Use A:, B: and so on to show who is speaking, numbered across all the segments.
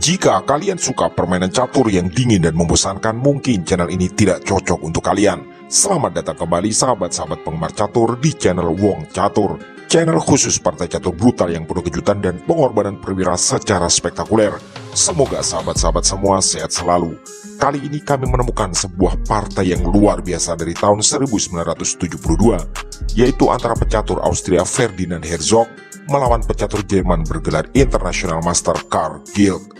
A: Jika kalian suka permainan catur yang dingin dan membosankan, mungkin channel ini tidak cocok untuk kalian. Selamat datang kembali sahabat-sahabat penggemar catur di channel Wong Catur. Channel khusus partai catur brutal yang penuh kejutan dan pengorbanan perwira secara spektakuler. Semoga sahabat-sahabat semua sehat selalu. Kali ini kami menemukan sebuah partai yang luar biasa dari tahun 1972, yaitu antara pecatur Austria Ferdinand Herzog melawan pecatur Jerman bergelar International Master Carl Gilg.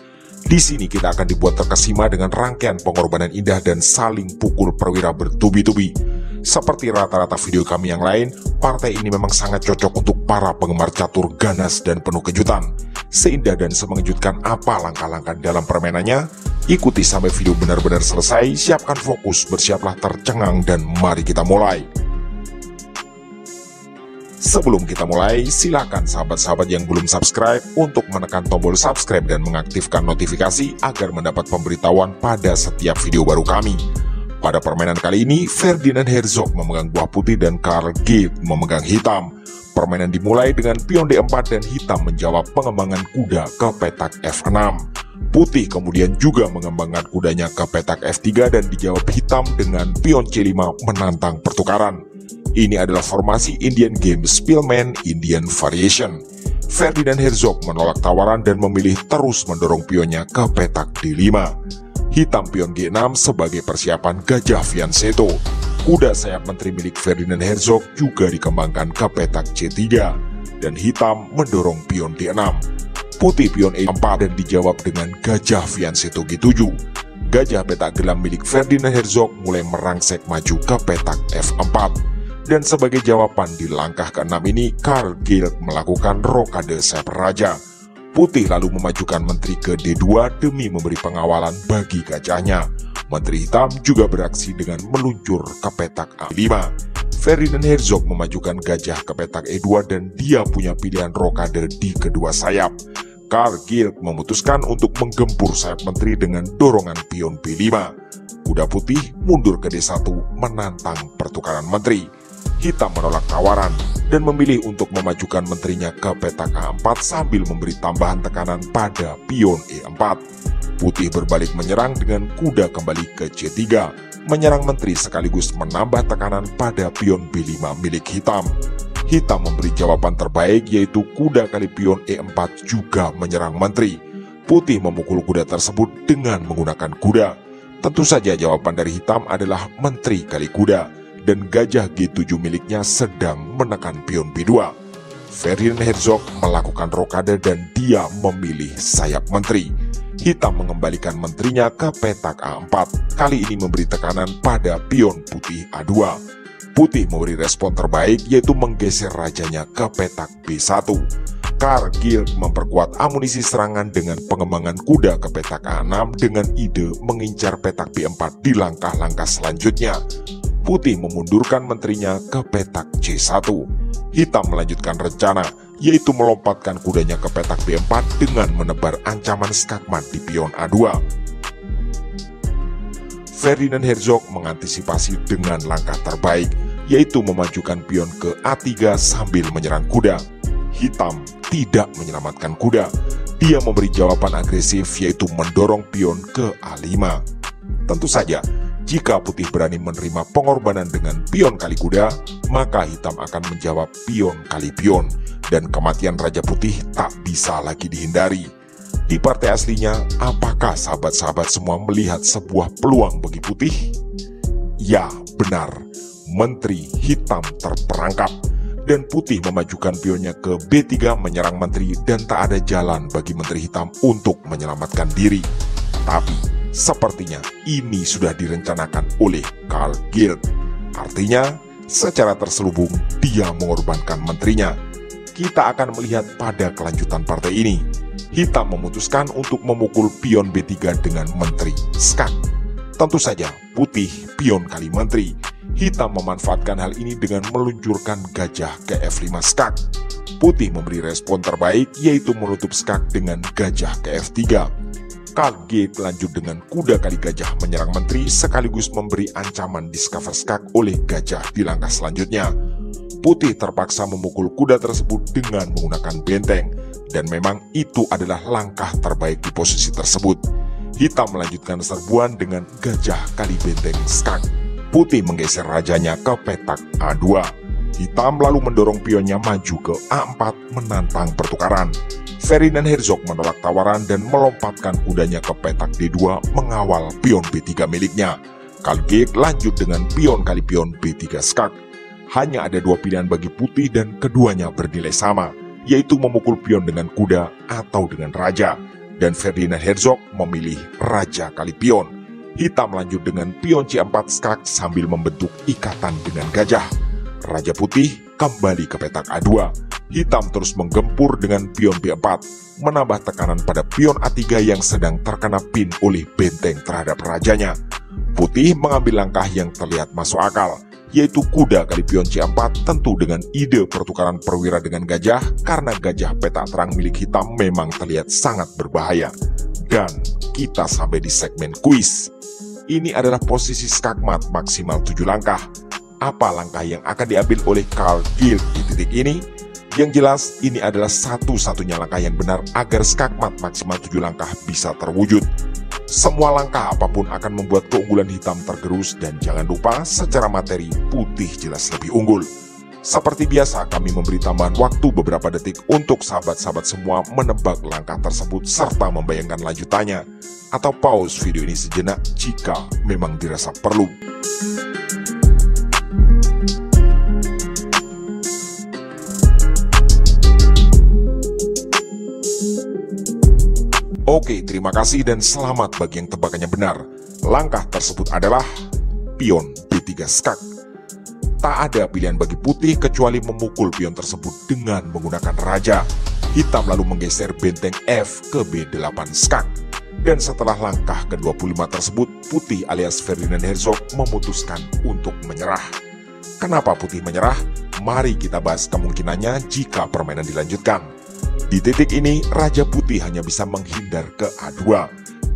A: Di sini kita akan dibuat terkesima dengan rangkaian pengorbanan indah dan saling pukul perwira bertubi-tubi. Seperti rata-rata video kami yang lain, partai ini memang sangat cocok untuk para penggemar catur ganas dan penuh kejutan. Seindah dan semengejutkan apa langkah-langkah dalam permainannya? Ikuti sampai video benar-benar selesai, siapkan fokus, bersiaplah tercengang, dan mari kita mulai. Sebelum kita mulai, silakan sahabat-sahabat yang belum subscribe untuk menekan tombol subscribe dan mengaktifkan notifikasi agar mendapat pemberitahuan pada setiap video baru kami. Pada permainan kali ini, Ferdinand Herzog memegang buah putih dan Carl Gilg memegang hitam. Permainan dimulai dengan pion D4 dan hitam menjawab pengembangan kuda ke petak F6. Putih kemudian juga mengembangkan kudanya ke petak F3 dan dijawab hitam dengan pion C5 menantang pertukaran. Ini adalah formasi Indian Game Spielman Indian Variation. Ferdinand Herzog menolak tawaran dan memilih terus mendorong pionnya ke petak D5. Hitam pion G6 sebagai persiapan gajah fianchetto. Kuda sayap menteri milik Ferdinand Herzog juga dikembangkan ke petak C3 dan hitam mendorong pion D6. Putih pion E4 dan dijawab dengan gajah fianchetto G7. Gajah petak gelam milik Ferdinand Herzog mulai merangsek maju ke petak F4. Dan sebagai jawaban di langkah ke-6 ini, Carl Gilg melakukan rokade sayap raja. Putih lalu memajukan menteri ke D2 demi memberi pengawalan bagi gajahnya. Menteri hitam juga beraksi dengan meluncur ke petak A5. Ferdinand Herzog memajukan gajah ke petak E2 dan dia punya pilihan rokade di kedua sayap. Carl Gilg memutuskan untuk menggempur sayap menteri dengan dorongan pion B5. Kuda putih mundur ke D1 menantang pertukaran menteri. Hitam menolak tawaran dan memilih untuk memajukan menterinya ke petak A4 sambil memberi tambahan tekanan pada pion E4. Putih berbalik menyerang dengan kuda kembali ke C3, menyerang menteri sekaligus menambah tekanan pada pion B5 milik hitam. Hitam memberi jawaban terbaik yaitu kuda kali pion E4 juga menyerang menteri. Putih memukul kuda tersebut dengan menggunakan kuda. Tentu saja jawaban dari hitam adalah menteri kali kuda. Dan gajah G7 miliknya sedang menekan pion B2. Ferdinand Herzog melakukan rokade dan dia memilih sayap menteri. Hitam mengembalikan menterinya ke petak A4. Kali ini memberi tekanan pada pion putih A2. Putih memberi respon terbaik yaitu menggeser rajanya ke petak B1. Carl Gilg memperkuat amunisi serangan dengan pengembangan kuda ke petak A6 dengan ide mengincar petak B4 di langkah-langkah selanjutnya. Putih memundurkan menterinya ke petak C1. Hitam melanjutkan rencana, yaitu melompatkan kudanya ke petak B4 dengan menebar ancaman skakmat di pion A2. Ferdinand Herzog mengantisipasi dengan langkah terbaik, yaitu memajukan pion ke A3 sambil menyerang kuda. Hitam tidak menyelamatkan kuda. Dia memberi jawaban agresif, yaitu mendorong pion ke A5. Tentu saja, jika putih berani menerima pengorbanan dengan pion kali kuda, maka hitam akan menjawab pion kali pion, dan kematian Raja Putih tak bisa lagi dihindari. Di partai aslinya, apakah sahabat-sahabat semua melihat sebuah peluang bagi putih? Ya, benar. Menteri hitam terperangkap, dan putih memajukan pionnya ke B3 menyerang menteri dan tak ada jalan bagi menteri hitam untuk menyelamatkan diri. Tapi sepertinya ini sudah direncanakan oleh Carl Gilg. Artinya, secara terselubung dia mengorbankan menterinya. Kita akan melihat pada kelanjutan partai ini. Hitam memutuskan untuk memukul pion B3 dengan menteri skak. Tentu saja putih pion kali menteri. Hitam memanfaatkan hal ini dengan meluncurkan gajah ke F5 skak. Putih memberi respon terbaik yaitu menutup skak dengan gajah ke F3. Carl Gilg lanjut dengan kuda kali gajah menyerang menteri sekaligus memberi ancaman discover skak oleh gajah di langkah selanjutnya. Putih terpaksa memukul kuda tersebut dengan menggunakan benteng, Dan memang itu adalah langkah terbaik di posisi tersebut. Hitam melanjutkan serbuan dengan gajah kali benteng skak. Putih menggeser rajanya ke petak A2. Hitam lalu mendorong pionnya maju ke A4 menantang pertukaran. Ferdinand Herzog menolak tawaran dan melompatkan kudanya ke petak D2 mengawal pion B3 miliknya. Karl Gilg lanjut dengan pion kali pion B3 skak. Hanya ada dua pilihan bagi putih dan keduanya bernilai sama, yaitu memukul pion dengan kuda atau dengan raja. Dan Ferdinand Herzog memilih raja kali pion. Hitam lanjut dengan pion C4 skak sambil membentuk ikatan dengan gajah. Raja putih kembali ke petak A2. Hitam terus menggempur dengan pion B4, menambah tekanan pada pion A3 yang sedang terkena pin oleh benteng terhadap rajanya. Putih mengambil langkah yang terlihat masuk akal, yaitu kuda kali pion C4 tentu dengan ide pertukaran perwira dengan gajah karena gajah petak terang milik hitam memang terlihat sangat berbahaya. Dan kita sampai di segmen kuis. Ini adalah posisi skakmat maksimal 7 langkah. Apa langkah yang akan diambil oleh Karl Gilg di titik ini? Yang jelas ini adalah satu-satunya langkah yang benar agar skakmat maksimal 7 langkah bisa terwujud. Semua langkah apapun akan membuat keunggulan hitam tergerus dan jangan lupa secara materi putih jelas lebih unggul. Seperti biasa kami memberi tambahan waktu beberapa detik untuk sahabat-sahabat semua menebak langkah tersebut serta membayangkan lanjutannya. Atau pause video ini sejenak jika memang dirasa perlu. Oke, terima kasih dan selamat bagi yang tebakannya benar. Langkah tersebut adalah pion B3 skak. Tak ada pilihan bagi putih kecuali memukul pion tersebut dengan menggunakan raja. Hitam lalu menggeser benteng F ke B8 skak. Dan setelah langkah ke-25 tersebut, putih alias Ferdinand Herzog memutuskan untuk menyerah. Kenapa putih menyerah? Mari kita bahas kemungkinannya jika permainan dilanjutkan. Di titik ini, Raja Putih hanya bisa menghindar ke A2.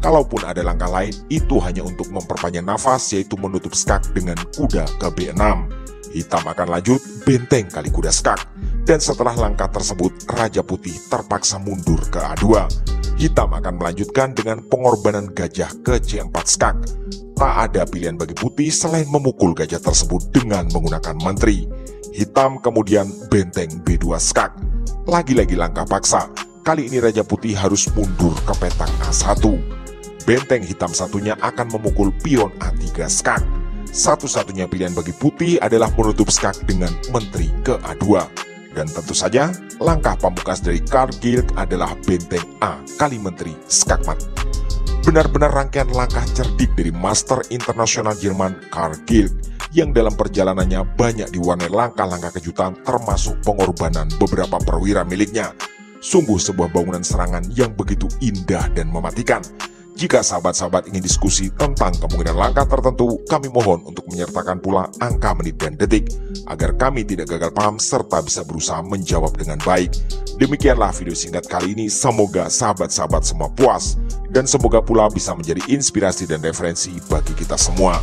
A: Kalaupun ada langkah lain, itu hanya untuk memperpanjang nafas, yaitu menutup skak dengan kuda ke B6. Hitam akan lanjut benteng kali kuda skak. Dan setelah langkah tersebut, Raja Putih terpaksa mundur ke A2. Hitam akan melanjutkan dengan pengorbanan gajah ke C4 skak. Tak ada pilihan bagi putih selain memukul gajah tersebut dengan menggunakan menteri. Hitam kemudian benteng B2 skak. Lagi-lagi langkah paksa. Kali ini Raja Putih harus mundur ke petak A1. Benteng hitam satunya akan memukul pion A3 skak. Satu-satunya pilihan bagi putih adalah menutup skak dengan menteri ke A2. Dan tentu saja, langkah pamungkas dari Karl Gilg adalah benteng A kali menteri skakmat. Benar-benar rangkaian langkah cerdik dari Master Internasional Jerman Karl Gilg yang dalam perjalanannya banyak diwarnai langkah-langkah kejutan termasuk pengorbanan beberapa perwira miliknya. Sungguh sebuah bangunan serangan yang begitu indah dan mematikan. Jika sahabat-sahabat ingin diskusi tentang kemungkinan langkah tertentu, kami mohon untuk menyertakan pula angka menit dan detik, agar kami tidak gagal paham serta bisa berusaha menjawab dengan baik. Demikianlah video singkat kali ini, semoga sahabat-sahabat semua puas, dan semoga pula bisa menjadi inspirasi dan referensi bagi kita semua.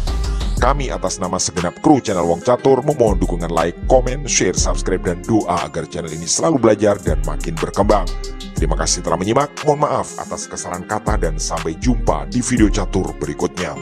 A: Kami atas nama segenap kru channel Wong Catur memohon dukungan like, komen, share, subscribe, dan doa agar channel ini selalu belajar dan makin berkembang. Terima kasih telah menyimak, mohon maaf atas kesalahan kata dan sampai jumpa di video catur berikutnya.